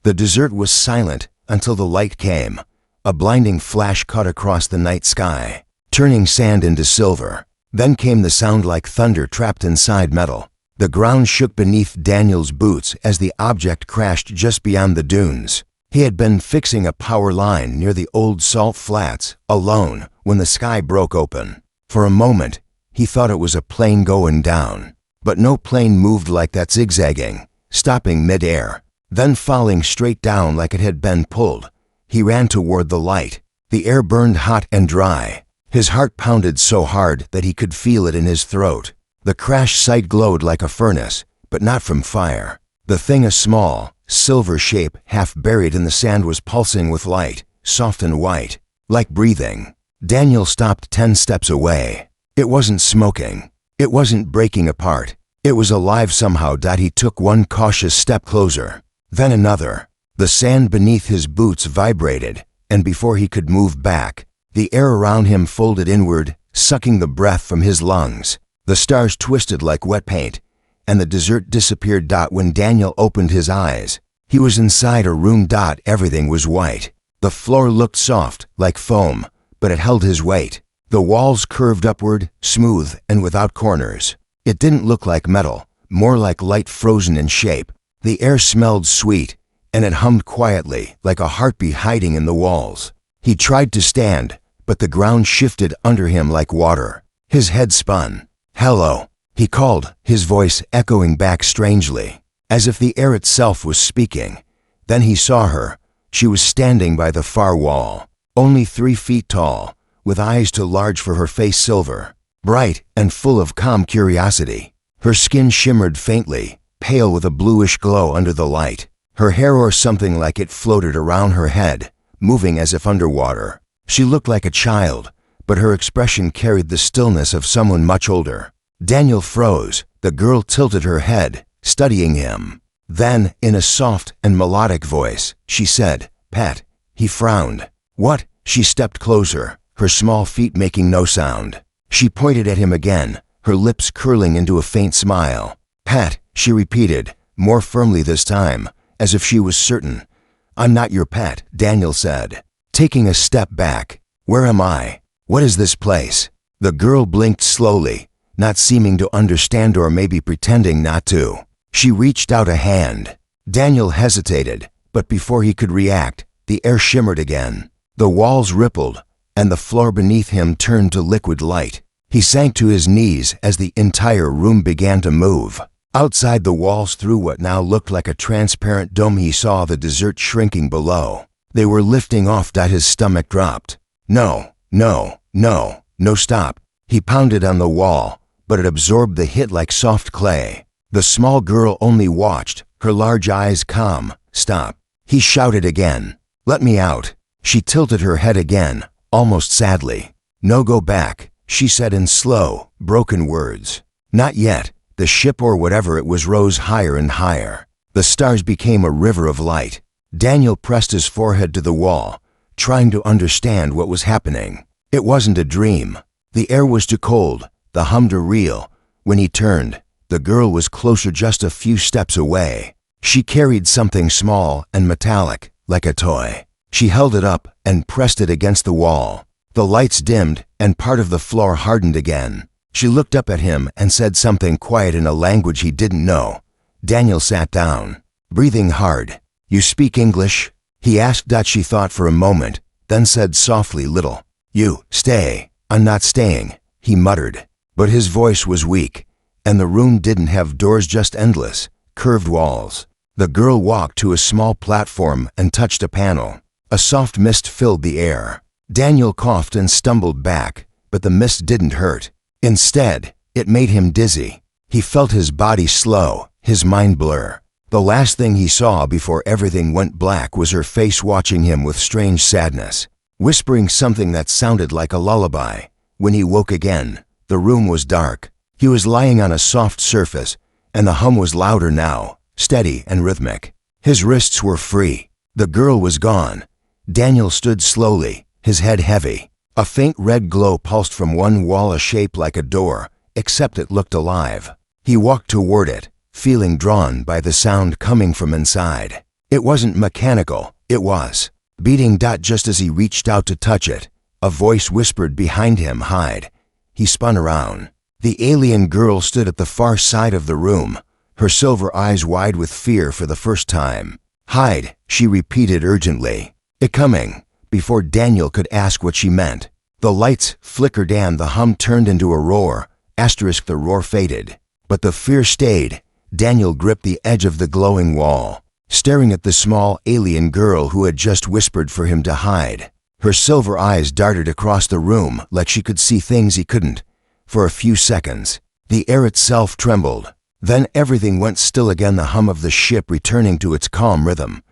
The desert was silent until the light came. A blinding flash cut across the night sky, turning sand into silver. Then came the sound like thunder trapped inside metal. The ground shook beneath Daniel's boots as the object crashed just beyond the dunes. He had been fixing a power line near the old salt flats, alone, when the sky broke open. For a moment, he thought it was a plane going down. But no plane moved like that, zigzagging, stopping mid-air, then falling straight down like it had been pulled. He ran toward the light. The air burned hot and dry. His heart pounded so hard that he could feel it in his throat. The crash site glowed like a furnace, but not from fire. The thing, a small, silver shape half buried in the sand, was pulsing with light, soft and white, like breathing. Daniel stopped 10 steps away. It wasn't smoking. It wasn't breaking apart. It was alive somehow. He took one cautious step closer, then another. The sand beneath his boots vibrated, and before he could move back, the air around him folded inward, sucking the breath from his lungs. The stars twisted like wet paint, and the desert disappeared. When Daniel opened his eyes, he was inside a room. Everything was white. The floor looked soft, like foam, but it held his weight. The walls curved upward, smooth and without corners. It didn't look like metal, more like light frozen in shape. The air smelled sweet, and it hummed quietly, like a heartbeat hiding in the walls. He tried to stand, but the ground shifted under him like water. His head spun. "Hello," he called, his voice echoing back strangely, as if the air itself was speaking. Then he saw her. She was standing by the far wall, only 3 feet tall, with eyes too large for her face, silver, bright and full of calm curiosity. Her skin shimmered faintly, pale with a bluish glow under the light. Her hair, or something like it, floated around her head, moving as if underwater. She looked like a child, but her expression carried the stillness of someone much older. Daniel froze. The girl tilted her head, studying him. Then, in a soft and melodic voice, she said, "Pet." He frowned. "What?" She stepped closer, her small feet making no sound. She pointed at him again, her lips curling into a faint smile. "Pet," she repeated, more firmly this time, as if she was certain. "I'm not your pet," Daniel said, taking a step back. "Where am I? What is this place?" The girl blinked slowly, not seeming to understand, or maybe pretending not to. She reached out a hand. Daniel hesitated, but before he could react, the air shimmered again. The walls rippled, and the floor beneath him turned to liquid light. He sank to his knees as the entire room began to move. Outside the walls, through what now looked like a transparent dome, he saw the desert shrinking below. They were lifting off. His stomach dropped. "No, no, no, no, stop." He pounded on the wall, but it absorbed the hit like soft clay. The small girl only watched, her large eyes calm. "Stop." He shouted again. "Let me out." She tilted her head again, almost sadly. "No, go back," she said in slow, broken words. "Not yet." The ship, or whatever it was, rose higher and higher. The stars became a river of light. Daniel pressed his forehead to the wall, trying to understand what was happening. It wasn't a dream. The air was too cold, the hum too real. When he turned, the girl was closer, just a few steps away. She carried something small and metallic, like a toy. She held it up and pressed it against the wall. The lights dimmed, and part of the floor hardened again. She looked up at him and said something quiet in a language he didn't know. Daniel sat down, breathing hard. "You speak English?" he asked. She thought for a moment, then said softly, "Little." "You stay." "I'm not staying," he muttered. But his voice was weak, and the room didn't have doors, just endless, curved walls. The girl walked to a small platform and touched a panel. A soft mist filled the air. Daniel coughed and stumbled back, but the mist didn't hurt. Instead, it made him dizzy. He felt his body slow, his mind blur. The last thing he saw before everything went black was her face, watching him with strange sadness, whispering something that sounded like a lullaby. When he woke again, the room was dark. He was lying on a soft surface, and the hum was louder now, steady and rhythmic. His wrists were free. The girl was gone. Daniel stood slowly, his head heavy. A faint red glow pulsed from one wall, a shape like a door, except it looked alive. He walked toward it, feeling drawn by the sound coming from inside. It wasn't mechanical, it was beating. Just as he reached out to touch it, a voice whispered behind him, "Hide." He spun around. The alien girl stood at the far side of the room, her silver eyes wide with fear for the first time. "Hide," she repeated urgently. "It coming." Before Daniel could ask what she meant, the lights flickered and the hum turned into a roar. The roar faded, but the fear stayed. Daniel gripped the edge of the glowing wall, staring at the small alien girl who had just whispered for him to hide. Her silver eyes darted across the room like she could see things he couldn't. For a few seconds, the air itself trembled. Then everything went still again, the hum of the ship returning to its calm rhythm.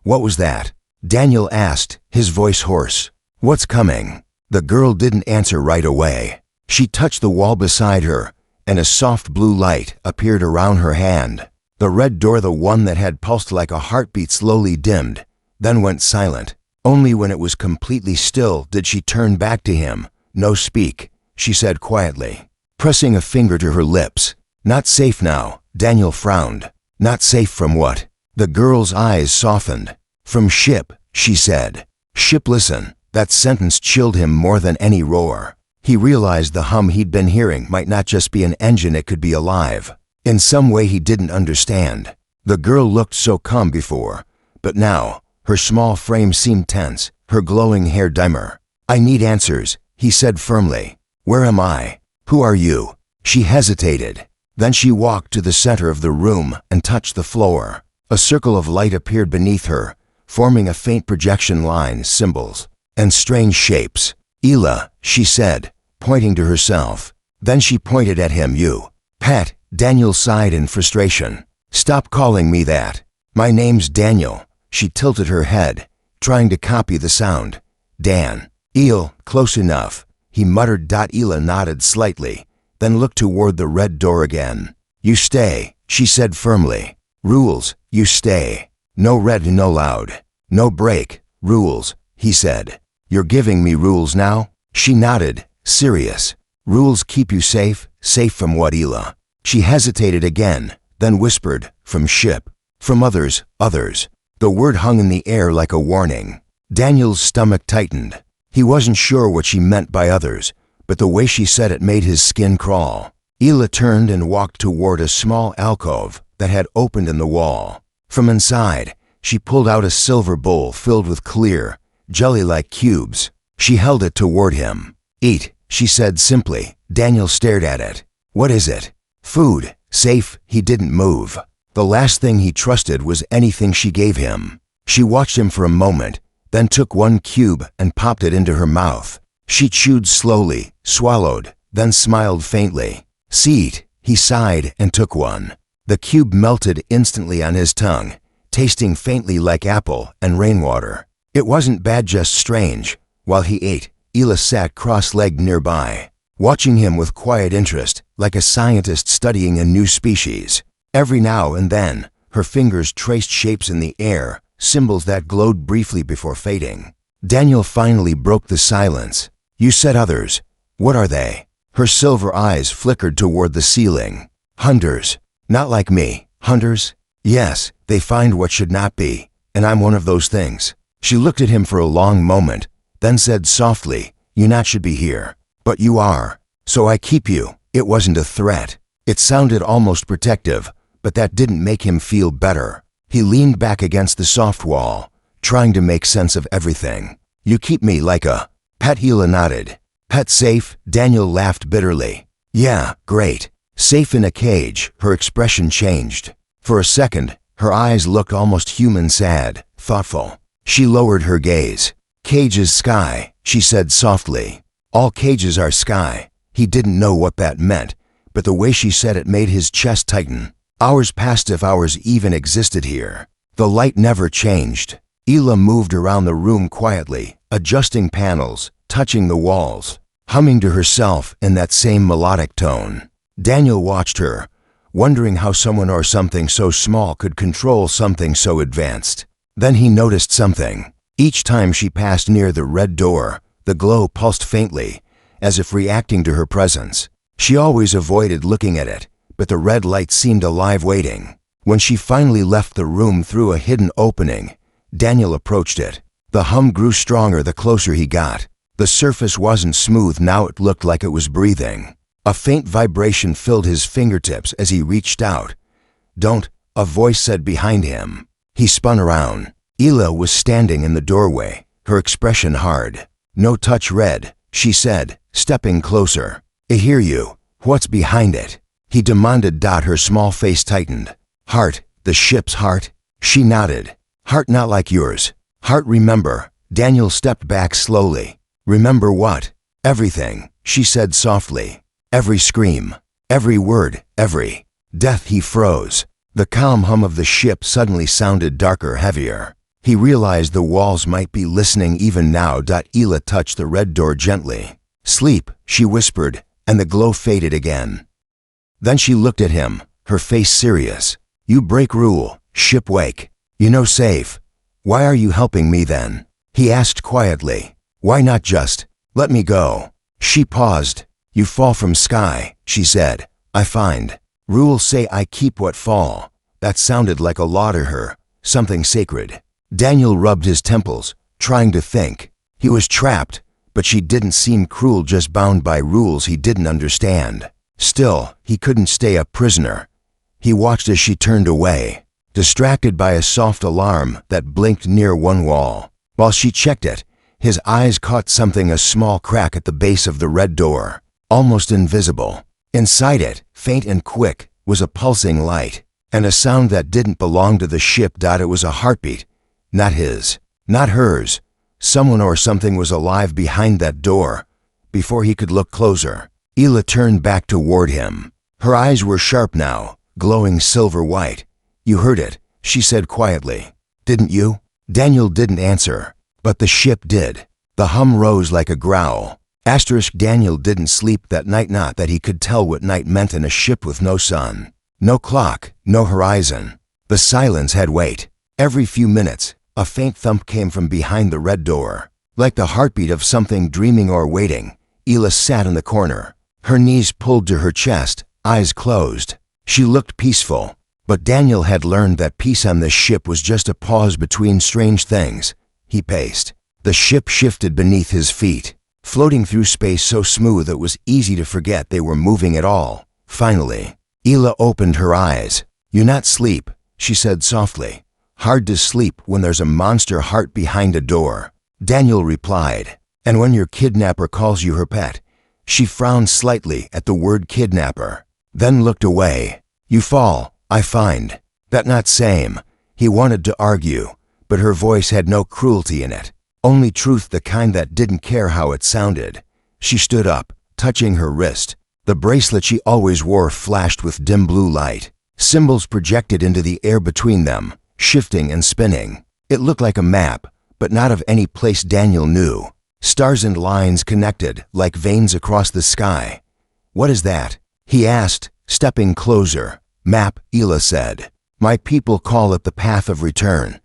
"What was that?" Daniel asked, his voice hoarse. "What's coming?" The girl didn't answer right away. She touched the wall beside her, and a soft blue light appeared around her hand. The red door, the one that had pulsed like a heartbeat, slowly dimmed, then went silent. Only when it was completely still did she turn back to him. "No, speak," she said quietly, pressing a finger to her lips. "Not safe now." Daniel frowned. "Not safe from what?" The girl's eyes softened. "From ship," she said. "Ship, listen." That sentence chilled him more than any roar. He realized the hum he'd been hearing might not just be an engine, it could be alive. In some way he didn't understand. The girl looked so calm before, but now, her small frame seemed tense, her glowing hair dimmer. "I need answers," he said firmly. "Where am I? Who are you?" She hesitated. Then she walked to the center of the room and touched the floor. A circle of light appeared beneath her, forming a faint projection line, symbols, and strange shapes. "Ela," she said, pointing to herself. Then she pointed at him. "You." "Pat," Daniel sighed in frustration. "Stop calling me that. My name's Daniel." She tilted her head, trying to copy the sound. "Dan." "Eel, close enough," he muttered. Ela nodded slightly, then looked toward the red door again. "You stay," she said firmly. "Rules, you stay. No red, no loud. No break. Rules," he said. "You're giving me rules now?" She nodded, serious. "Rules keep you safe." "Safe from what, Ela?" She hesitated again, then whispered, "From ship." "From others." "Others." The word hung in the air like a warning. Daniel's stomach tightened. He wasn't sure what she meant by others, but the way she said it made his skin crawl. Ela turned and walked toward a small alcove that had opened in the wall. From inside, she pulled out a silver bowl filled with clear, jelly-like cubes. She held it toward him. "Eat," she said simply. Daniel stared at it. "What is it?" "Food. Safe." He didn't move. The last thing he trusted was anything she gave him. She watched him for a moment, then took one cube and popped it into her mouth. She chewed slowly, swallowed, then smiled faintly. "See it." He sighed and took one. The cube melted instantly on his tongue, tasting faintly like apple and rainwater. It wasn't bad, just strange. While he ate, Ela sat cross-legged nearby, watching him with quiet interest, like a scientist studying a new species. Every now and then, her fingers traced shapes in the air, symbols that glowed briefly before fading. Daniel finally broke the silence. "You said others. What are they?" Her silver eyes flickered toward the ceiling. "Hunters. Not like me." "Hunters?" "Yes, they find what should not be, and I'm one of those things." She looked at him for a long moment, then said softly, "You not should be here. But you are. So I keep you." It wasn't a threat. It sounded almost protective, but that didn't make him feel better. He leaned back against the soft wall, trying to make sense of everything. "You keep me like a pet." Ela nodded. "Pet safe?" Daniel laughed bitterly. "Yeah, great. Safe in a cage." Her expression changed. For a second, her eyes looked almost human, sad, thoughtful. She lowered her gaze. "Cage is sky," she said softly. "All cages are sky." He didn't know what that meant, but the way she said it made his chest tighten. Hours passed, if hours even existed here. The light never changed. Ela moved around the room quietly, adjusting panels, touching the walls, humming to herself in that same melodic tone. Daniel watched her, wondering how someone or something so small could control something so advanced. Then he noticed something. Each time she passed near the red door, the glow pulsed faintly, as if reacting to her presence. She always avoided looking at it, but the red light seemed alive, waiting. When she finally left the room through a hidden opening, Daniel approached it. The hum grew stronger the closer he got. The surface wasn't smooth now, it looked like it was breathing. A faint vibration filled his fingertips as he reached out. "Don't," a voice said behind him. He spun around. Ela was standing in the doorway, her expression hard. "No touch red," she said, stepping closer. "I hear you. What's behind it?" he demanded. Her small face tightened. "Heart, the ship's heart?" She nodded. "Heart not like yours. Heart, remember." Daniel stepped back slowly. "Remember what?" "Everything," she said softly. "Every scream, every word, every death." He froze. The calm hum of the ship suddenly sounded darker, heavier. He realized the walls might be listening even now. Ela touched the red door gently. "Sleep," she whispered, and the glow faded again. Then she looked at him, her face serious. "You break rule, ship wake. You know safe. Why are you helping me then?" he asked quietly. "Why not just let me go?" She paused. "You fall from sky," she said. "I find. Rules say I keep what fall." That sounded like a law to her, something sacred. Daniel rubbed his temples, trying to think. He was trapped, but she didn't seem cruel, just bound by rules he didn't understand. Still, he couldn't stay a prisoner. He watched as she turned away, distracted by a soft alarm that blinked near one wall. While she checked it, his eyes caught something, a small crack at the base of the red door, almost invisible. Inside it, faint and quick, was a pulsing light, and a sound that didn't belong to the ship. It was a heartbeat. Not his, not hers. Someone or something was alive behind that door. Before he could look closer, Ela turned back toward him. Her eyes were sharp now, glowing silver white. "You heard it," she said quietly. "Didn't you?" Daniel didn't answer, but the ship did. The hum rose like a growl. Daniel didn't sleep that night, not that he could tell what night meant in a ship with no sun, no clock, no horizon. The silence had weight. Every few minutes, a faint thump came from behind the red door, like the heartbeat of something dreaming or waiting. Ela sat in the corner, her knees pulled to her chest, eyes closed. She looked peaceful, but Daniel had learned that peace on this ship was just a pause between strange things. He paced. The ship shifted beneath his feet, floating through space so smooth it was easy to forget they were moving at all. Finally, Ela opened her eyes. "You not sleep," she said softly. "Hard to sleep when there's a monster heart behind a door." Daniel replied. "And when your kidnapper calls you her pet?" She frowned slightly at the word kidnapper, then looked away. "You fall, I find. That not same." He wanted to argue, but her voice had no cruelty in it, only truth, the kind that didn't care how it sounded. She stood up, touching her wrist. The bracelet she always wore flashed with dim blue light. Symbols projected into the air between them, shifting and spinning. It looked like a map, but not of any place Daniel knew. Stars and lines connected, like veins across the sky. "What is that?" he asked, stepping closer. "Map," Ela said. "My people call it the path of return."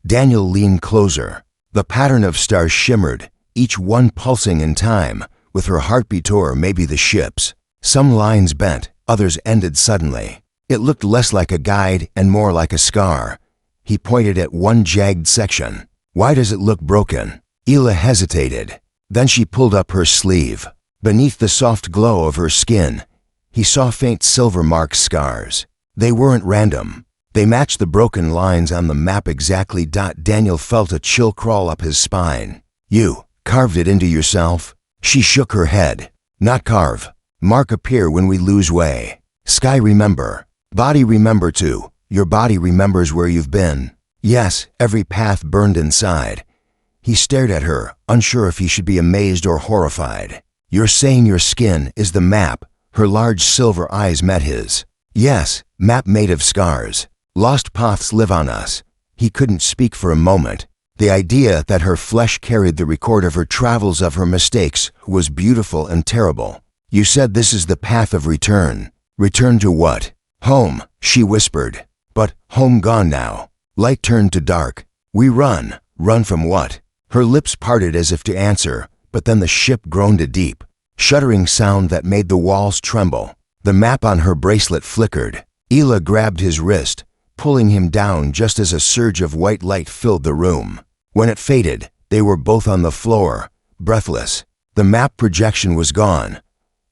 Daniel leaned closer. The pattern of stars shimmered, each one pulsing in time, with her heartbeat, or maybe the ship's. Some lines bent, others ended suddenly. It looked less like a guide and more like a scar. He pointed at one jagged section. "Why does it look broken?" Ela hesitated. Then she pulled up her sleeve. Beneath the soft glow of her skin, he saw faint silver mark scars. They weren't random. They matched the broken lines on the map exactly. Daniel felt a chill crawl up his spine. "You carved it into yourself?" She shook her head. "Not carve. Mark appear when we lose way. Sky remember. Body remember too. Your body remembers where you've been." "Yes." Every path burned inside. He stared at her, unsure if he should be amazed or horrified. "You're saying your skin is the map?" Her large silver eyes met his. "Yes, map made of scars. Lost paths live on us." He couldn't speak for a moment. The idea that her flesh carried the record of her travels, of her mistakes, was beautiful and terrible. "You said this is the path of return." "Return to what?" "Home," she whispered. "But home gone now." Light turned to dark. "We run. Run from what?" Her lips parted as if to answer, but then the ship groaned a deep, shuddering sound that made the walls tremble. The map on her bracelet flickered. Ela grabbed his wrist, pulling him down just as a surge of white light filled the room. When it faded, they were both on the floor, breathless. The map projection was gone.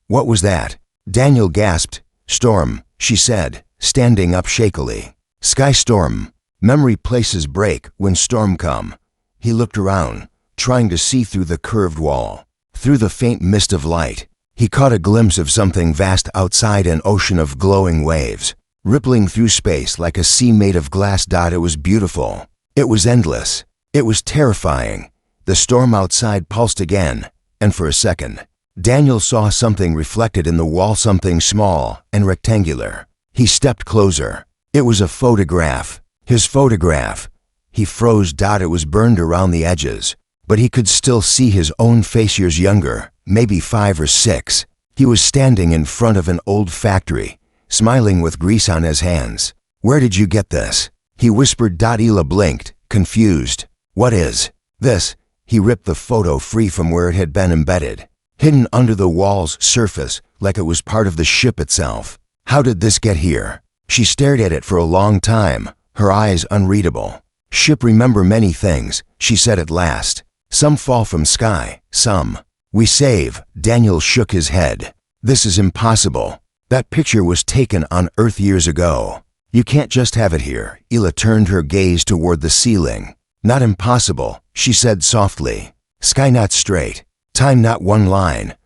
What was that? Daniel gasped. Storm, she said, standing up shakily. Sky storm. Memory places break when storm come. He looked around, trying to see through the curved wall. Through the faint mist of light, he caught a glimpse of something vast outside, an ocean of glowing waves, rippling through space like a sea made of glass. It was beautiful. It was endless. It was terrifying. The storm outside pulsed again, and for a second, Daniel saw something reflected in the wall, something small and rectangular. He stepped closer. It was a photograph. His photograph. He froze. It was burned around the edges, but he could still see his own face, years younger, maybe 5 or 6. He was standing in front of an old factory, smiling with grease on his hands. Where did you get this? He whispered. Ela blinked, confused. What is this? He ripped the photo free from where it had been embedded, hidden under the wall's surface like it was part of the ship itself. How did this get here? She stared at it for a long time, her eyes unreadable. Ship remember many things, she said at last. Some fall from sky, some we save. Daniel shook his head. This is impossible. That picture was taken on Earth years ago. You can't just have it here. Ela turned her gaze toward the ceiling. Not impossible, she said softly. Sky not straight. Time not one line.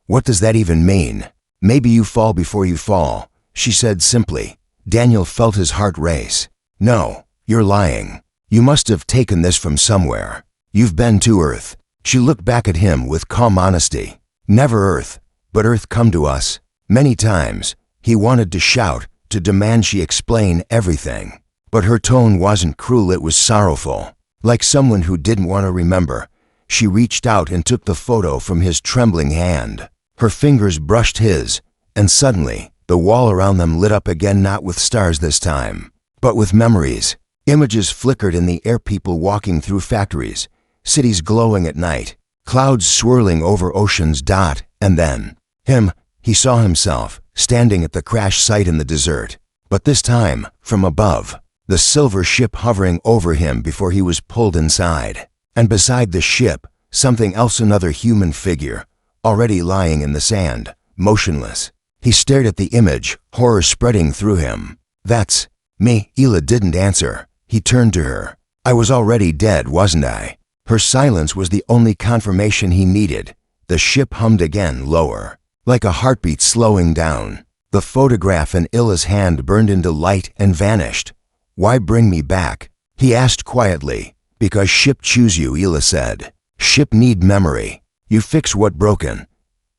What does that even mean? Maybe you fall before you fall, she said simply. Daniel felt his heart race. No, you're lying. You must have taken this from somewhere. You've been to Earth. She looked back at him with calm honesty. Never Earth, but Earth come to us. Many times. He wanted to shout, to demand she explain everything. But her tone wasn't cruel, it was sorrowful. Like someone who didn't want to remember. She reached out and took the photo from his trembling hand. Her fingers brushed his, and suddenly, the wall around them lit up again, not with stars this time, but with memories. Images flickered in the air, people walking through factories, cities glowing at night, clouds swirling over oceans. And then, him, he saw himself, standing at the crash site in the desert. But this time, from above, the silver ship hovering over him before he was pulled inside. And beside the ship, something else, another human figure, already lying in the sand, motionless. He stared at the image, horror spreading through him. That's me. Ela didn't answer. He turned to her. I was already dead, wasn't I? Her silence was the only confirmation he needed. The ship hummed again, lower, like a heartbeat slowing down. The photograph in Ela's hand burned into light and vanished. Why bring me back? He asked quietly. Because ship choose you, Ela said. Ship need memory. You fix what broken.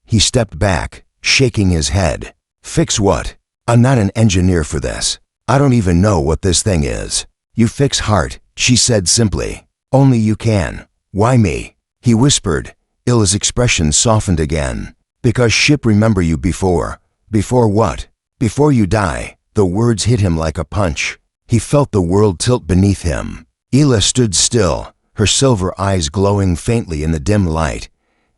He stepped back, shaking his head. Fix what? I'm not an engineer for this. I don't even know what this thing is. You fix heart, she said simply. Only you can. Why me? He whispered. Ela's expression softened again. Because ship remember you before. Before what? Before you die. The words hit him like a punch. He felt the world tilt beneath him. Ela stood still, her silver eyes glowing faintly in the dim light.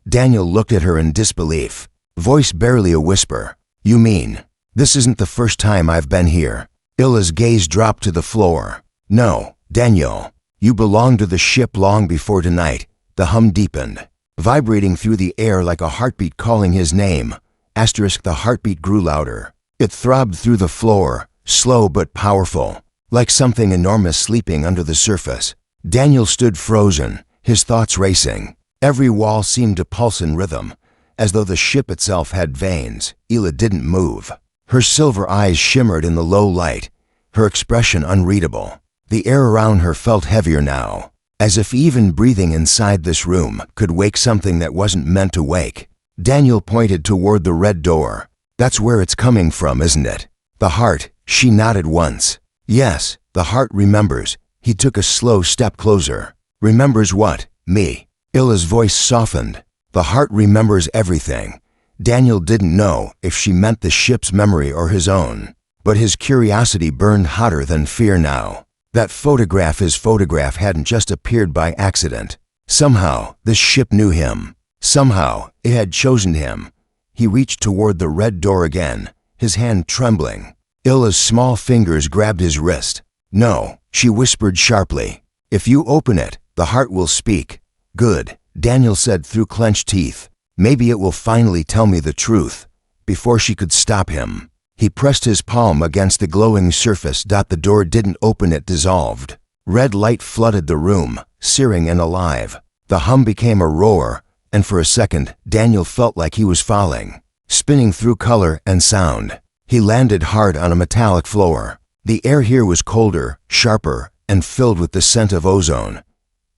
Daniel looked at her in disbelief, voice barely a whisper. You mean, this isn't the first time I've been here? Ela's gaze dropped to the floor. No, Daniel, you belonged to the ship long before tonight. The hum deepened, vibrating through the air like a heartbeat calling his name. The heartbeat grew louder. It throbbed through the floor, slow but powerful. Like something enormous sleeping under the surface. Daniel stood frozen, his thoughts racing. Every wall seemed to pulse in rhythm, as though the ship itself had veins. Ela didn't move. Her silver eyes shimmered in the low light, her expression unreadable. The air around her felt heavier now, as if even breathing inside this room could wake something that wasn't meant to wake. Daniel pointed toward the red door. That's where it's coming from, isn't it? The heart, she nodded once. Yes, the heart remembers. He took a slow step closer. Remembers what? Me. Ila's voice softened. The heart remembers everything. Daniel didn't know if she meant the ship's memory or his own, but his curiosity burned hotter than fear now. That photograph, his photograph, hadn't just appeared by accident. Somehow, this ship knew him. Somehow, it had chosen him. He reached toward the red door again, his hand trembling. Ila's small fingers grabbed his wrist. No, she whispered sharply. If you open it, the heart will speak. Good, Daniel said through clenched teeth. Maybe it will finally tell me the truth. Before she could stop him, he pressed his palm against the glowing surface. The door didn't open, it dissolved. Red light flooded the room, searing and alive. The hum became a roar, and for a second, Daniel felt like he was falling, spinning through color and sound. He landed hard on a metallic floor. The air here was colder, sharper, and filled with the scent of ozone.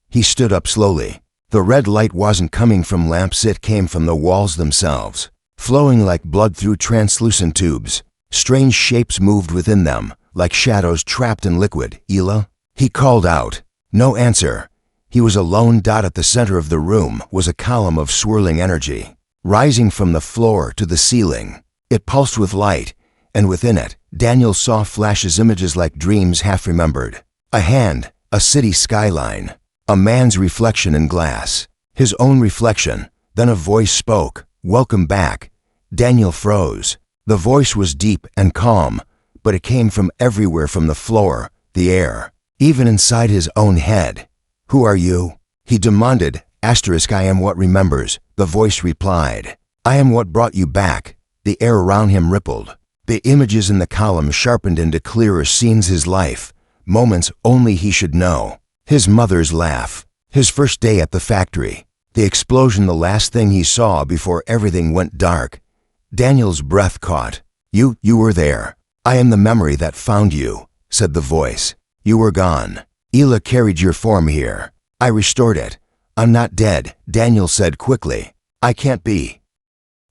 He stood up slowly. The red light wasn't coming from lamps, it came from the walls themselves, flowing like blood through translucent tubes. Strange shapes moved within them, like shadows trapped in liquid. Ela? He called out. No answer. He was alone. At the center of the room was a column of swirling energy, rising from the floor to the ceiling. It pulsed with light, and within it, Daniel saw flashes, images like dreams half remembered. A hand, a city skyline, a man's reflection in glass, his own reflection. Then a voice spoke. Welcome back. Daniel froze. The voice was deep and calm, but it came from everywhere, from the floor, the air, even inside his own head. Who are you? He demanded. I am what remembers, the voice replied. I am what brought you back. The air around him rippled. The images in the column sharpened into clearer scenes. His life, moments only he should know. His mother's laugh, his first day at the factory, the explosion, the last thing he saw before everything went dark. Daniel's breath caught. You were there. I am the memory that found you, said the voice. You were gone. Ela carried your form here. I restored it. I'm not dead, Daniel said quickly. I can't be.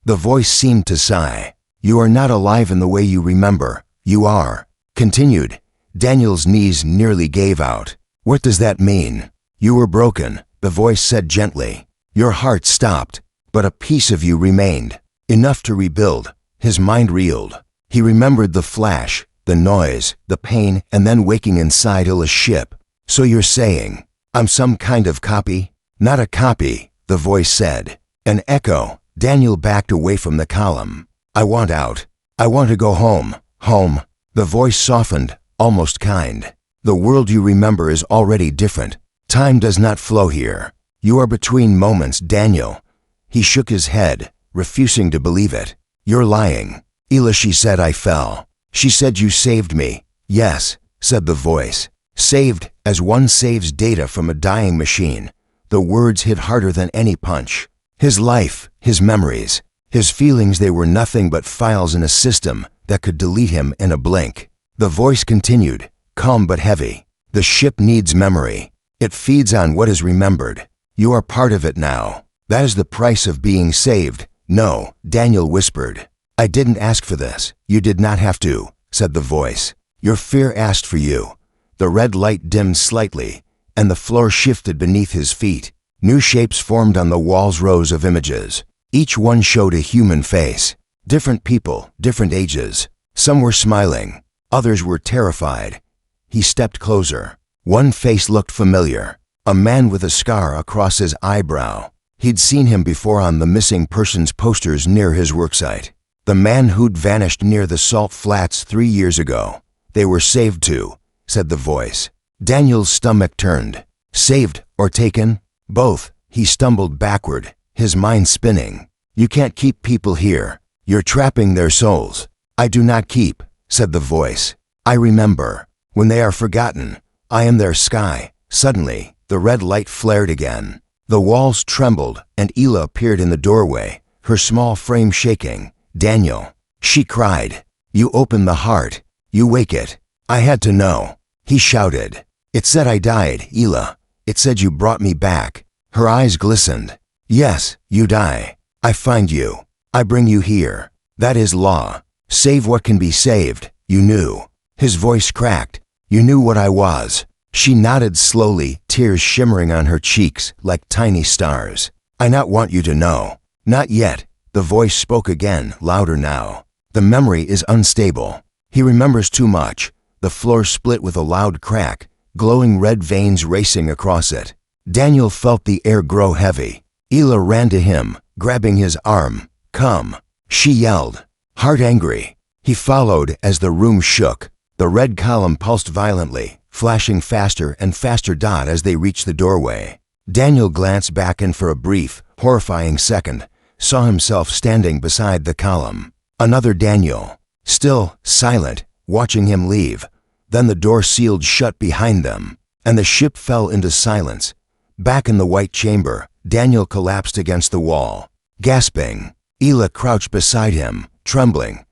The voice seemed to sigh. You are not alive in the way you remember. You are. Continued. Daniel's knees nearly gave out. What does that mean? You were broken, the voice said gently. Your heart stopped, but a piece of you remained. Enough to rebuild. His mind reeled. He remembered the flash, the noise, the pain, and then waking inside Ila's ship. So you're saying, I'm some kind of copy? Not a copy, the voice said. An echo. Daniel backed away from the column. I want out. I want to go home. Home. The voice softened, almost kind. The world you remember is already different. Time does not flow here. You are between moments, Daniel. He shook his head, refusing to believe it. You're lying. Ela, she said. I fell. She said you saved me. Yes, said the voice. Saved, as one saves data from a dying machine. The words hit harder than any punch. His life, his memories, his feelings, they were nothing but files in a system that could delete him in a blink. The voice continued, calm but heavy. The ship needs memory. It feeds on what is remembered. You are part of it now. That is the price of being saved. No, Daniel whispered. I didn't ask for this. You did not have to, said the voice. Your fear asked for you. The red light dimmed slightly, and the floor shifted beneath his feet. New shapes formed on the walls, rows of images. Each one showed a human face. Different people, different ages. Some were smiling. Others were terrified. He stepped closer. One face looked familiar. A man with a scar across his eyebrow. He'd seen him before on the missing persons posters near his worksite. The man who'd vanished near the salt flats 3 years ago. They were saved too, said the voice. Daniel's stomach turned. Saved or taken? Both. He stumbled backward, his mind spinning. You can't keep people here. You're trapping their souls. I do not keep, said the voice. I remember. When they are forgotten, I am their sky. Suddenly, the red light flared again. The walls trembled, and Ela appeared in the doorway, her small frame shaking. Daniel, she cried. You open the heart. You wake it. I had to know. He shouted. It said I died, Ela. It said you brought me back. Her eyes glistened. Yes, you die. I find you. I bring you here. That is law. Save what can be saved. You knew. His voice cracked. You knew what I was. She nodded slowly, tears shimmering on her cheeks like tiny stars. I not want you to know. Not yet. The voice spoke again, louder now. The memory is unstable. He remembers too much. The floor split with a loud crack, glowing red veins racing across it. Daniel felt the air grow heavy. Ela ran to him, grabbing his arm. Come, she yelled, heart angry. He followed as the room shook. The red column pulsed violently, flashing faster and faster as they reached the doorway. Daniel glanced back and for a brief, horrifying second, saw himself standing beside the column. Another Daniel, still silent, watching him leave. Then the door sealed shut behind them, and the ship fell into silence. Back in the white chamber, Daniel collapsed against the wall, gasping. Ela crouched beside him, trembling.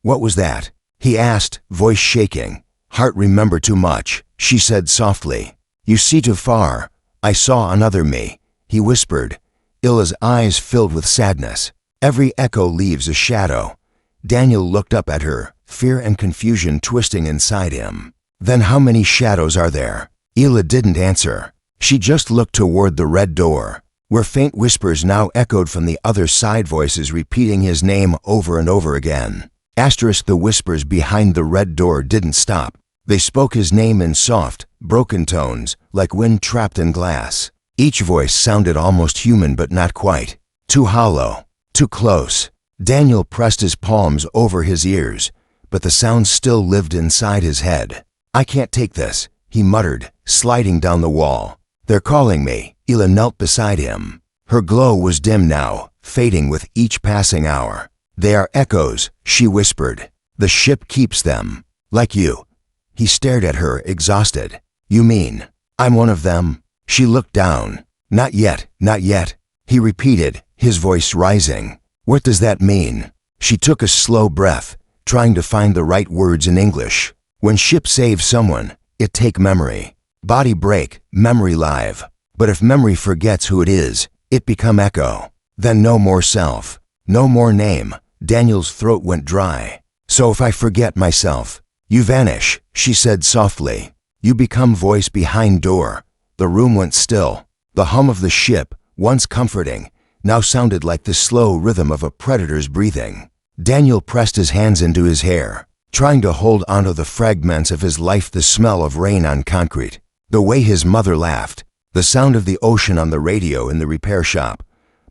"What was that?" he asked, voice shaking. "Heart remember too much," she said softly. "You see too far. I saw another me," he whispered. Ila's eyes filled with sadness. Every echo leaves a shadow. Daniel looked up at her, fear and confusion twisting inside him. "Then how many shadows are there?" Ela didn't answer. She just looked toward the red door, where faint whispers now echoed from the other side, voices repeating his name over and over again. The whispers behind the red door didn't stop. They spoke his name in soft, broken tones, like wind trapped in glass. Each voice sounded almost human but not quite. Too hollow, too close. Daniel pressed his palms over his ears, but the sound still lived inside his head. "I can't take this," he muttered, sliding down the wall. "They're calling me." Ela knelt beside him. Her glow was dim now, fading with each passing hour. "They are echoes," she whispered. "The ship keeps them. Like you." He stared at her, exhausted. "You mean I'm one of them?" She looked down. "Not yet, not yet," he repeated, his voice rising. "What does that mean?" She took a slow breath, trying to find the right words in English. "When ship save someone, it take memory. Body break, memory live. But if memory forgets who it is, it become echo. Then no more self, no more name." Daniel's throat went dry. "So if I forget myself, you vanish," she said softly. "You become voice behind door." The room went still. The hum of the ship, once comforting, now sounded like the slow rhythm of a predator's breathing. Daniel pressed his hands into his hair, trying to hold onto the fragments of his life, the smell of rain on concrete, the way his mother laughed, the sound of the ocean on the radio in the repair shop.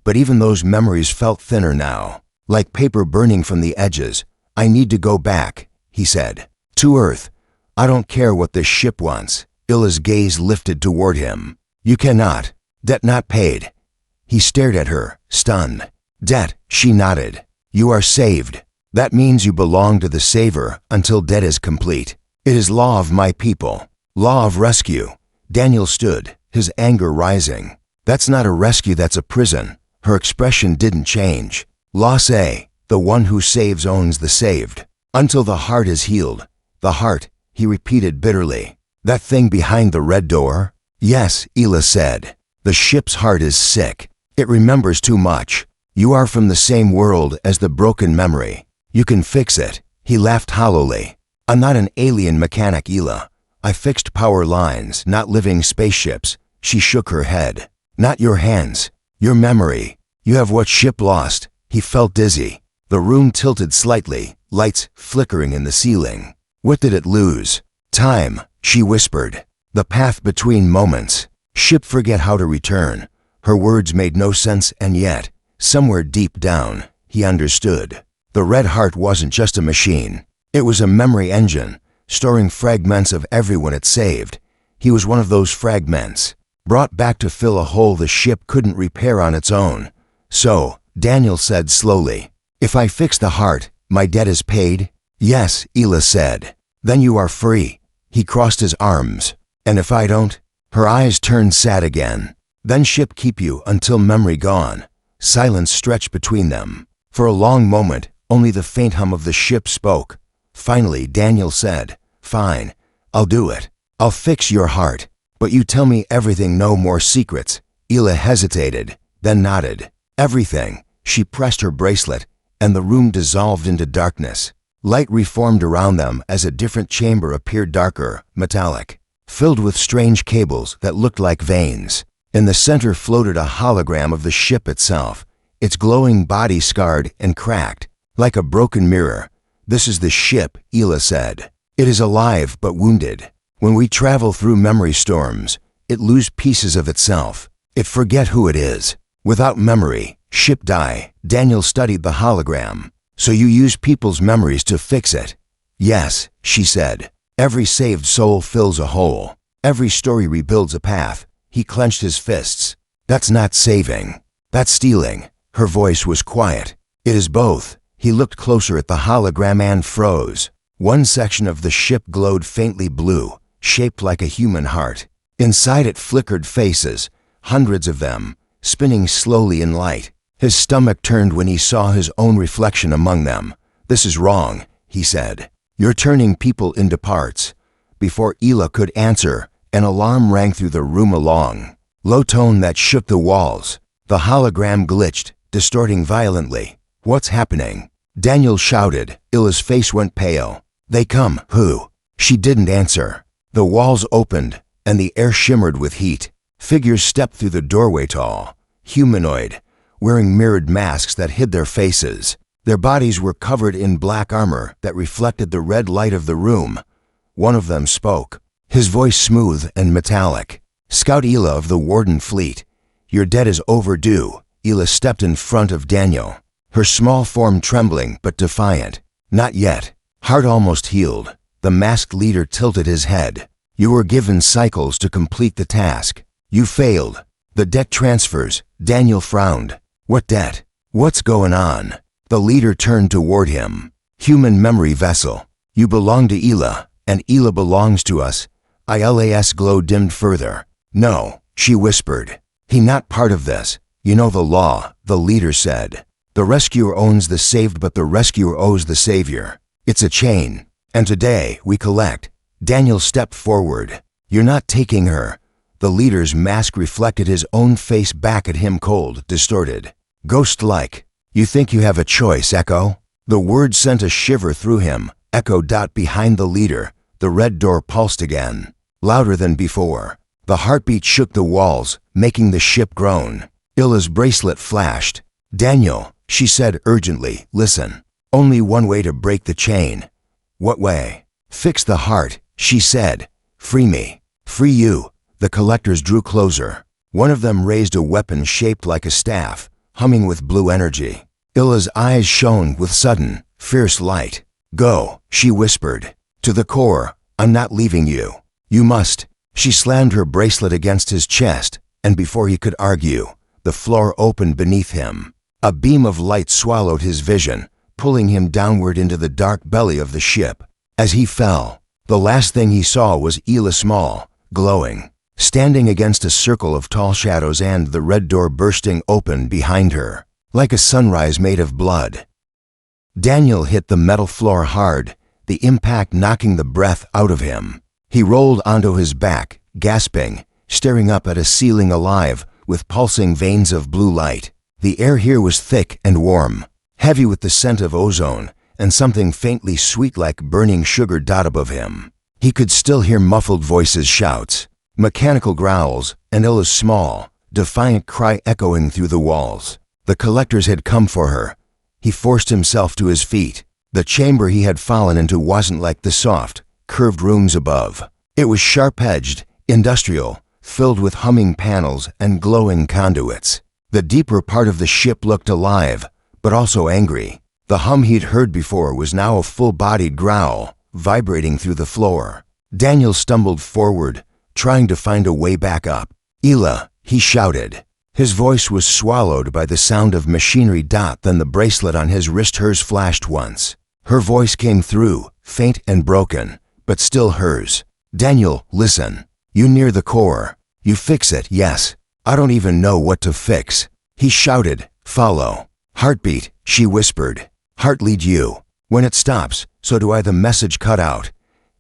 But even those memories felt thinner now, like paper burning from the edges. "I need to go back," he said. "To Earth. I don't care what this ship wants." Ila's gaze lifted toward him. "You cannot. Debt not paid." He stared at her, stunned. "Debt," she nodded. "You are saved. That means you belong to the Saver until debt is complete. It is law of my people. Law of rescue." Daniel stood, his anger rising. "That's not a rescue, that's a prison." Her expression didn't change. "Law say, the one who saves owns the saved. Until the heart is healed." "The heart," he repeated bitterly. "That thing behind the red door?" "Yes," Ela said. "The ship's heart is sick. It remembers too much. You are from the same world as the broken memory. You can fix it." He laughed hollowly. "I'm not an alien mechanic, Ela. I fixed power lines, not living spaceships." She shook her head. "Not your hands. Your memory. You have what ship lost." He felt dizzy. The room tilted slightly, lights flickering in the ceiling. "What did it lose?" "Time," she whispered. "The path between moments. Ship forget how to return." Her words made no sense, and yet, somewhere deep down, he understood. The red heart wasn't just a machine. It was a memory engine, storing fragments of everyone it saved. He was one of those fragments, brought back to fill a hole the ship couldn't repair on its own. "So," Daniel said slowly, "if I fix the heart, my debt is paid?" "Yes," Ela said. "Then you are free." He crossed his arms. "And if I don't?" Her eyes turned sad again. "Then ship keep you until memory gone." Silence stretched between them. For a long moment, only the faint hum of the ship spoke. Finally, Daniel said, "Fine, I'll do it. I'll fix your heart. But you tell me everything, no more secrets." Ela hesitated, then nodded. "Everything." She pressed her bracelet, and the room dissolved into darkness. Light reformed around them as a different chamber appeared, darker, metallic, filled with strange cables that looked like veins. In the center floated a hologram of the ship itself, its glowing body scarred and cracked, like a broken mirror. "This is the ship," Ela said. "It is alive but wounded. When we travel through memory storms, it loses pieces of itself. It forget who it is. Without memory, ship die." Daniel studied the hologram. "So you use people's memories to fix it?" "Yes," she said. Every saved soul fills a hole. Every story rebuilds a path. He clenched his fists. That's not saving. That's stealing. Her voice was quiet. It is both. He looked closer at the hologram and froze. One section of the ship glowed faintly blue, shaped like a human heart. Inside it flickered faces, hundreds of them, spinning slowly in light. His stomach turned when he saw his own reflection among them. "This is wrong," he said. "You're turning people into parts." Before Ela could answer, an alarm rang through the room, a long, low tone that shook the walls. The hologram glitched, distorting violently. "What's happening?" Daniel shouted. Ila's face went pale. "They come." "Who?" She didn't answer. The walls opened, and the air shimmered with heat. Figures stepped through the doorway, tall, humanoid, wearing mirrored masks that hid their faces. Their bodies were covered in black armor that reflected the red light of the room. One of them spoke, his voice smooth and metallic. "Scout Ela of the Warden Fleet, your debt is overdue." Ela stepped in front of Daniel, her small form trembling but defiant. "Not yet." Heart almost healed. The masked leader tilted his head. "You were given cycles to complete the task. You failed. The debt transfers." Daniel frowned. "What debt? What's going on?" The leader turned toward him. "Human memory vessel. You belong to Ela, and Ela belongs to us." Ila's glow dimmed further. "No," she whispered. "He not part of this. You know the law," the leader said. "The rescuer owns the saved, but the rescuer owes the savior. It's a chain. And today, we collect." Daniel stepped forward. "You're not taking her." The leader's mask reflected his own face back at him, cold, distorted, ghost-like. "You think you have a choice, Echo?" The word sent a shiver through him. Echo. Behind the leader, the red door pulsed again, louder than before. The heartbeat shook the walls, making the ship groan. Ila's bracelet flashed. "Daniel," she said urgently, "listen. Only one way to break the chain." "What way?" "Fix the heart," she said. "Free me." "Free you." The collectors drew closer. One of them raised a weapon shaped like a staff, humming with blue energy. Ila's eyes shone with sudden, fierce light. "Go," she whispered. "To the core. I'm not leaving you. You must." She slammed her bracelet against his chest, and before he could argue, the floor opened beneath him. A beam of light swallowed his vision, pulling him downward into the dark belly of the ship. As he fell, the last thing he saw was Ela, small, glowing, standing against a circle of tall shadows, and the red door bursting open behind her, like a sunrise made of blood. Daniel hit the metal floor hard, the impact knocking the breath out of him. He rolled onto his back, gasping, staring up at a ceiling alive with pulsing veins of blue light. The air here was thick and warm, heavy with the scent of ozone, and something faintly sweet like burning sugar. Above him, he could still hear muffled voices, shouts, mechanical growls, and Ila's small, defiant cry echoing through the walls. The collectors had come for her. He forced himself to his feet. The chamber he had fallen into wasn't like the soft, curved rooms above. It was sharp-edged, industrial, filled with humming panels and glowing conduits. The deeper part of the ship looked alive, but also angry. The hum he'd heard before was now a full-bodied growl, vibrating through the floor. Daniel stumbled forward, trying to find a way back up. "Ela," he shouted. His voice was swallowed by the sound of machinery. Then the bracelet on his wrist, hers, flashed once. Her voice came through, faint and broken, but still hers. "Daniel, listen. You near the core. You fix it, yes. I don't even know what to fix." He shouted, "Follow." "Heartbeat," she whispered. "Heart lead you. When it stops, so do I." The message cut out.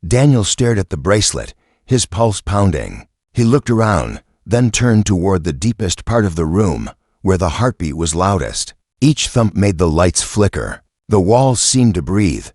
Daniel stared at the bracelet, his pulse pounding. He looked around, then turned toward the deepest part of the room, where the heartbeat was loudest. Each thump made the lights flicker. The walls seemed to breathe.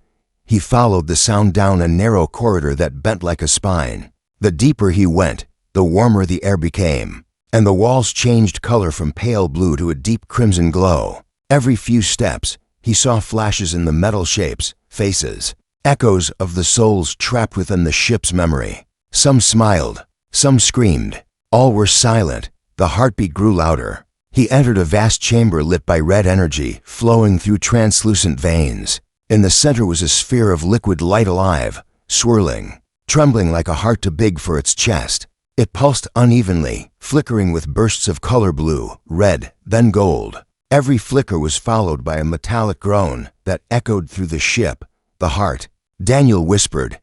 He followed the sound down a narrow corridor that bent like a spine. The deeper he went, the warmer the air became, and the walls changed color from pale blue to a deep crimson glow. Every few steps, he saw flashes in the metal shapes, faces, echoes of the souls trapped within the ship's memory. Some smiled, some screamed. All were silent. The heartbeat grew louder. He entered a vast chamber lit by red energy, flowing through translucent veins. In the center was a sphere of liquid light, alive, swirling. trembling like a heart too big for its chest. It pulsed unevenly, flickering with bursts of color blue, red, then gold. Every flicker was followed by a metallic groan that echoed through the ship. The heart, Daniel whispered.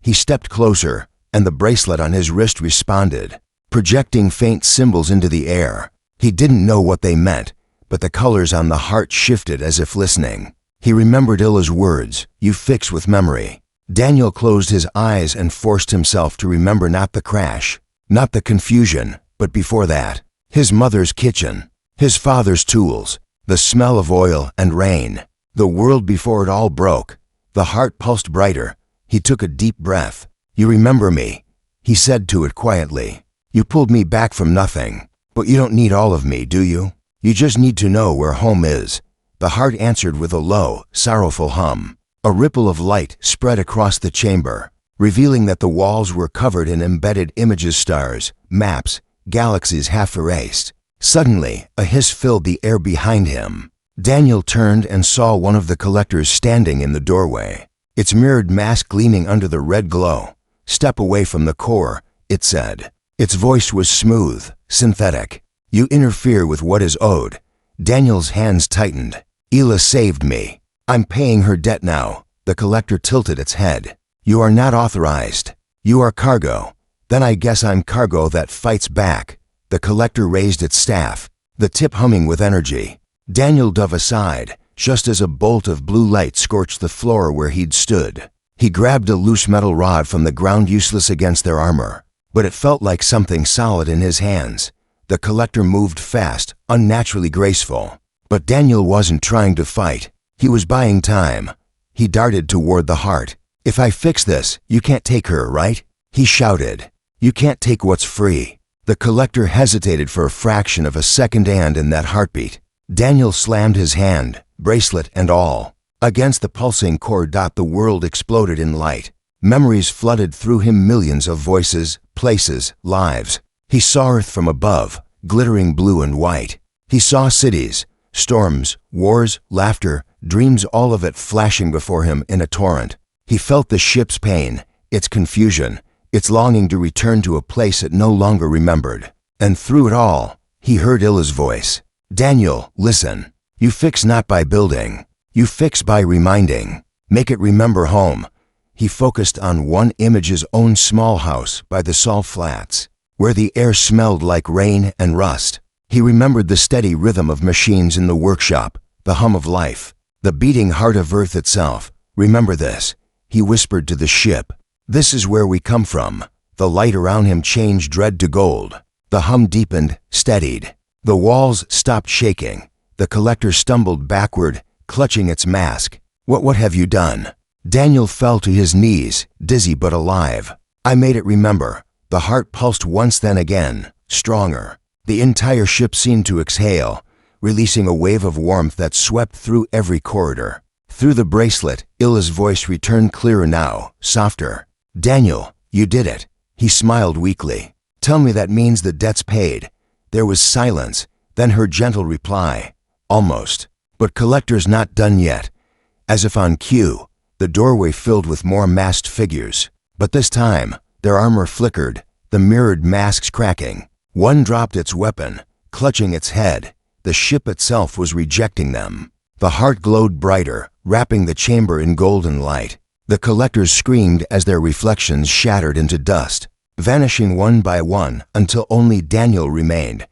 He stepped closer, and the bracelet on his wrist responded, projecting faint symbols into the air. He didn't know what they meant, but the colors on the heart shifted as if listening. He remembered Illa's words, "You fix with memory." Daniel closed his eyes and forced himself to remember not the crash, not the confusion, but before that, his mother's kitchen, his father's tools, the smell of oil and rain, the world before it all broke. The heart pulsed brighter. He took a deep breath. "You remember me," he said to it quietly. "You pulled me back from nothing, but you don't need all of me, do you? You just need to know where home is." The heart answered with a low, sorrowful hum. A ripple of light spread across the chamber, revealing that the walls were covered in embedded images, stars, maps, galaxies half erased. Suddenly, a hiss filled the air behind him. Daniel turned and saw one of the collectors standing in the doorway, its mirrored mask gleaming under the red glow. "Step away from the core," it said. Its voice was smooth, synthetic. "You interfere with what is owed." Daniel's hands tightened. "Illa saved me. I'm paying her debt now." The collector tilted its head. "You are not authorized. You are cargo." "Then I guess I'm cargo that fights back." The collector raised its staff, the tip humming with energy. Daniel dove aside, just as a bolt of blue light scorched the floor where he'd stood. He grabbed a loose metal rod from the ground, useless against their armor, but it felt like something solid in his hands. The collector moved fast, unnaturally graceful. But Daniel wasn't trying to fight. He was buying time. He darted toward the heart. "If I fix this, you can't take her, right?" he shouted. "You can't take what's free." The collector hesitated for a fraction of a second, and in that heartbeat, Daniel slammed his hand, bracelet and all, against the pulsing core. The world exploded in light. Memories flooded through him, millions of voices, places, lives. He saw Earth from above, glittering blue and white. He saw cities, storms, wars, laughter, dreams, all of it flashing before him in a torrent. He felt the ship's pain, its confusion, its longing to return to a place it no longer remembered. And through it all, he heard Illa's voice. "Daniel, listen. You fix not by building. You fix by reminding. Make it remember home." He focused on one image's own small house by the salt flats, where the air smelled like rain and rust. He remembered the steady rhythm of machines in the workshop, the hum of life, the beating heart of Earth itself. "Remember this," he whispered to the ship. "This is where we come from." The light around him changed red to gold. The hum deepened, steadied. The walls stopped shaking. The collector stumbled backward, clutching its mask. What have you done?" Daniel fell to his knees, dizzy but alive. "I made it remember." The heart pulsed once, then again, stronger. The entire ship seemed to exhale, releasing a wave of warmth that swept through every corridor. Through the bracelet, Illa's voice returned, clearer now, softer. "Daniel, you did it." He smiled weakly. "Tell me that means the debt's paid." There was silence, then her gentle reply, "Almost. But collector's not done yet." As if on cue, the doorway filled with more masked figures. But this time, their armor flickered, the mirrored masks cracking. One dropped its weapon, clutching its head. The ship itself was rejecting them. The heart glowed brighter, wrapping the chamber in golden light. The collectors screamed as their reflections shattered into dust, vanishing one by one until only Daniel remained.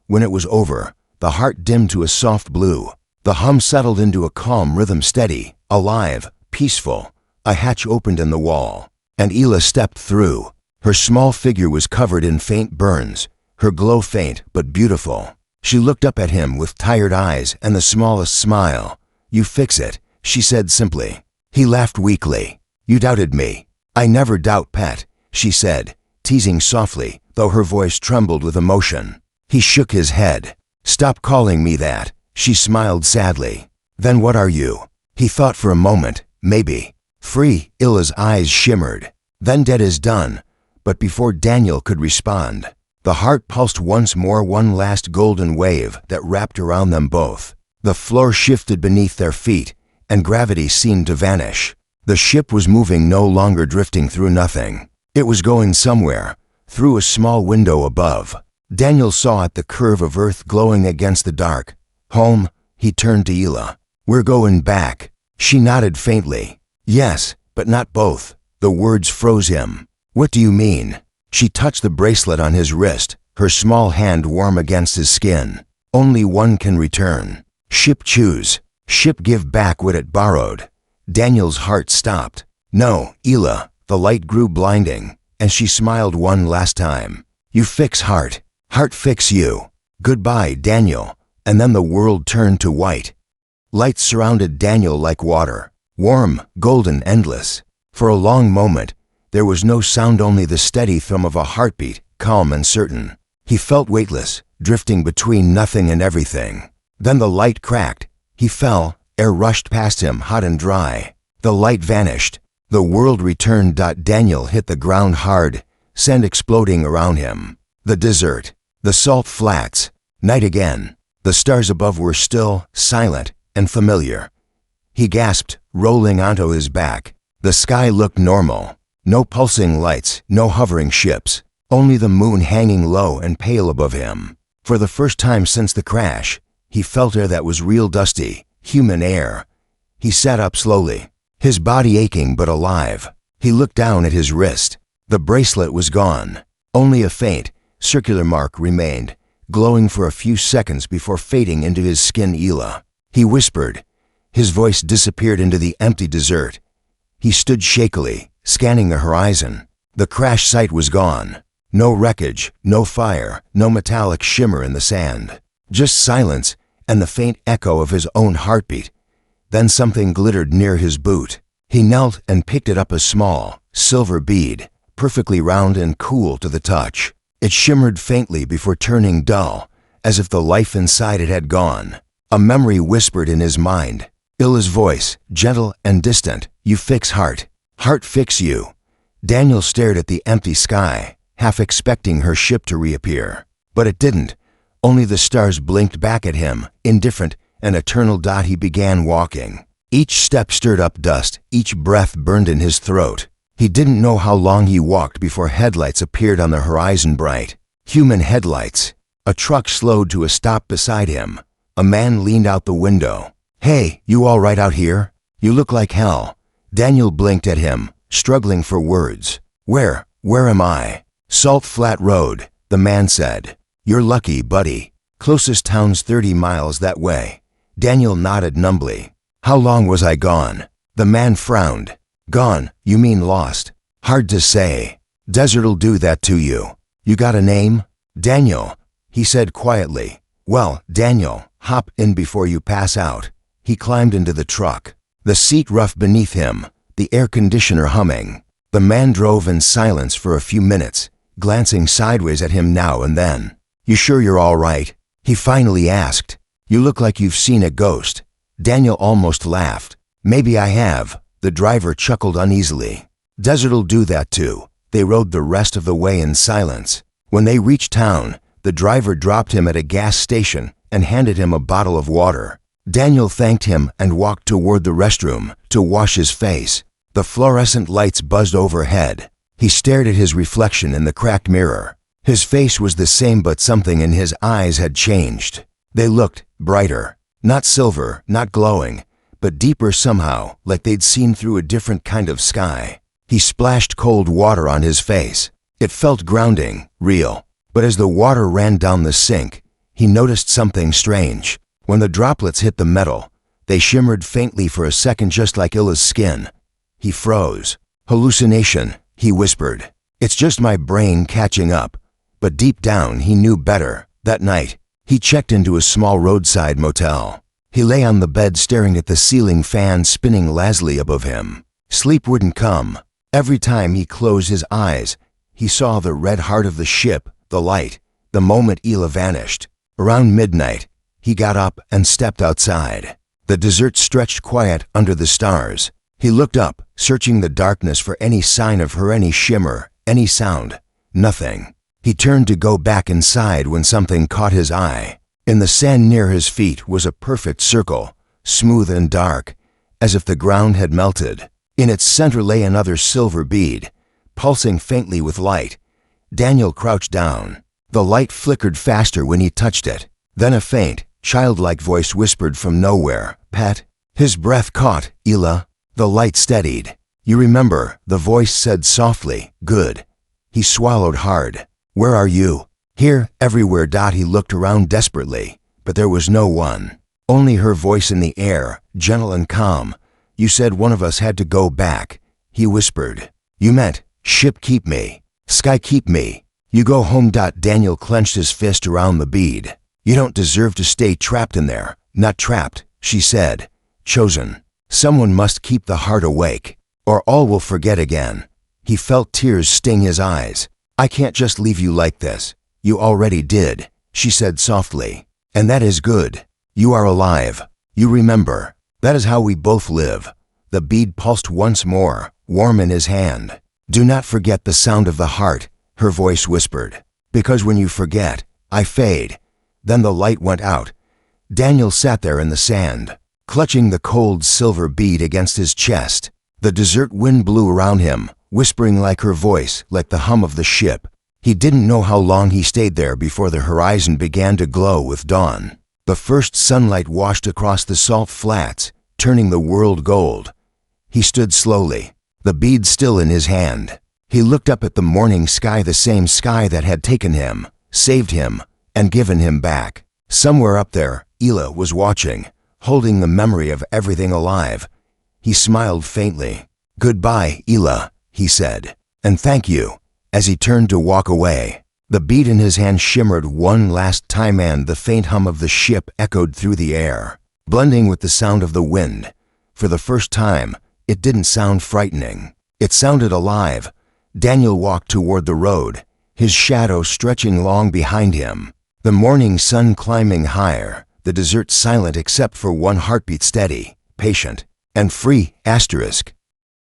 When it was over, the heart dimmed to a soft blue. The hum settled into a calm rhythm, steady, alive, peaceful. A hatch opened in the wall, and Illa stepped through. Her small figure was covered in faint burns, her glow faint but beautiful. She looked up at him with tired eyes and the smallest smile. "You fix it," she said simply. He laughed weakly. "You doubted me." "I never doubt, pet," she said, teasing softly, though her voice trembled with emotion. He shook his head. "Stop calling me that," she smiled sadly. "Then what are you?" He thought for a moment. "Maybe free." Illa's eyes shimmered. "Then dead is done." But before Daniel could respond, the heart pulsed once more, one last golden wave that wrapped around them both. The floor shifted beneath their feet, and gravity seemed to vanish. The ship was moving, no longer drifting through nothing. It was going somewhere, through a small window above. Daniel saw it, the curve of earth glowing against the dark. Home, he turned to Ela. We're going back. She nodded faintly. Yes, but not both. The words froze him. What do you mean? She touched the bracelet on his wrist, her small hand warm against his skin. Only one can return. Ship choose. Ship give back what it borrowed. Daniel's heart stopped. No, Ela. The light grew blinding, and she smiled one last time. You fix heart. Heart fix you. Goodbye, Daniel. And then the world turned to white. Light surrounded Daniel like water. Warm, golden, endless. For a long moment, there was no sound, only the steady thrum of a heartbeat, calm and certain. He felt weightless, drifting between nothing and everything. Then the light cracked. He fell. Air rushed past him, hot and dry. The light vanished. The world returned. Daniel hit the ground hard, sand exploding around him. The desert. The salt flats. Night again. The stars above were still, silent, and familiar. He gasped, rolling onto his back. The sky looked normal. No pulsing lights, no hovering ships. Only the moon hanging low and pale above him. For the first time since the crash, he felt air that was real, dusty, human air. He sat up slowly, his body aching but alive. He looked down at his wrist. The bracelet was gone. Only a faint, circular mark remained, glowing for a few seconds before fading into his skin. Ela. He whispered. His voice disappeared into the empty desert. He stood shakily, scanning the horizon. The crash site was gone. No wreckage, no fire, no metallic shimmer in the sand. Just silence and the faint echo of his own heartbeat. Then something glittered near his boot. He knelt and picked it up, a small, silver bead, perfectly round and cool to the touch. It shimmered faintly before turning dull, as if the life inside it had gone. A memory whispered in his mind. Ila's voice, gentle and distant. You fix heart. Heart fix you. Daniel stared at the empty sky, half expecting her ship to reappear. But it didn't. Only the stars blinked back at him, indifferent and eternal. He began walking. Each step stirred up dust, each breath burned in his throat. He didn't know how long he walked before headlights appeared on the horizon, bright, human headlights. A truck slowed to a stop beside him. A man leaned out the window. Hey, you all right out here? You look like hell. Daniel blinked at him, struggling for words. Where am I? Salt Flat Road, the man said. You're lucky, buddy. Closest town's 30 miles that way. Daniel nodded numbly. How long was I gone? The man frowned. Gone, you mean lost? Hard to say. Desert'll do that to you. You got a name? Daniel, he said quietly. Well, Daniel, hop in before you pass out. He climbed into the truck. The seat rough beneath him, the air conditioner humming. The man drove in silence for a few minutes, glancing sideways at him now and then. You sure you're all right? He finally asked. You look like you've seen a ghost. Daniel almost laughed. Maybe I have. The driver chuckled uneasily. Desert'll do that too. They rode the rest of the way in silence. When they reached town, the driver dropped him at a gas station and handed him a bottle of water. Daniel thanked him and walked toward the restroom to wash his face. The fluorescent lights buzzed overhead. He stared at his reflection in the cracked mirror. His face was the same, but something in his eyes had changed. They looked brighter. Not silver, not glowing, but deeper somehow, like they'd seen through a different kind of sky. He splashed cold water on his face. It felt grounding, real. But as the water ran down the sink, he noticed something strange. When the droplets hit the metal, they shimmered faintly for a second, just like Ila's skin. He froze. Hallucination, he whispered. It's just my brain catching up. But deep down, he knew better. That night, he checked into a small roadside motel. He lay on the bed staring at the ceiling fan spinning lazily above him. Sleep wouldn't come. Every time he closed his eyes, he saw the red heart of the ship, the light, the moment Ela vanished. Around midnight, he got up and stepped outside. The desert stretched quiet under the stars. He looked up, searching the darkness for any sign of her, any shimmer, any sound. Nothing. He turned to go back inside when something caught his eye. In the sand near his feet was a perfect circle, smooth and dark, as if the ground had melted. In its center lay another silver bead, pulsing faintly with light. Daniel crouched down. The light flickered faster when he touched it. Then a faint, childlike voice whispered from nowhere, "Pet." His breath caught. "Ela." The light steadied. "You remember," the voice said softly. "Good." He swallowed hard. "Where are you?" "Here, everywhere." He looked around desperately, but there was no one. Only her voice in the air, gentle and calm. "You said one of us had to go back," he whispered. "You meant, ship keep me, sky keep me. You go home." Daniel clenched his fist around the bead. "You don't deserve to stay trapped in there." "Not trapped," she said. "Chosen. Someone must keep the heart awake, or all will forget again." He felt tears sting his eyes. "I can't just leave you like this." "You already did," she said softly. "And that is good. You are alive. You remember. That is how we both live." The bead pulsed once more, warm in his hand. "Do not forget the sound of the heart," her voice whispered. "Because when you forget, I fade." Then the light went out. Daniel sat there in the sand, clutching the cold silver bead against his chest. The desert wind blew around him, whispering like her voice, like the hum of the ship. He didn't know how long he stayed there before the horizon began to glow with dawn. The first sunlight washed across the salt flats, turning the world gold. He stood slowly, the bead still in his hand. He looked up at the morning sky, the same sky that had taken him, saved him, and given him back. Somewhere up there, Ela was watching, holding the memory of everything alive. He smiled faintly. "Goodbye, Ela," he said, "and thank you." As he turned to walk away, the bead in his hand shimmered one last time and the faint hum of the ship echoed through the air, blending with the sound of the wind. For the first time, it didn't sound frightening. It sounded alive. Daniel walked toward the road, his shadow stretching long behind him. The morning sun climbing higher, the desert silent except for one heartbeat, steady, patient, and free.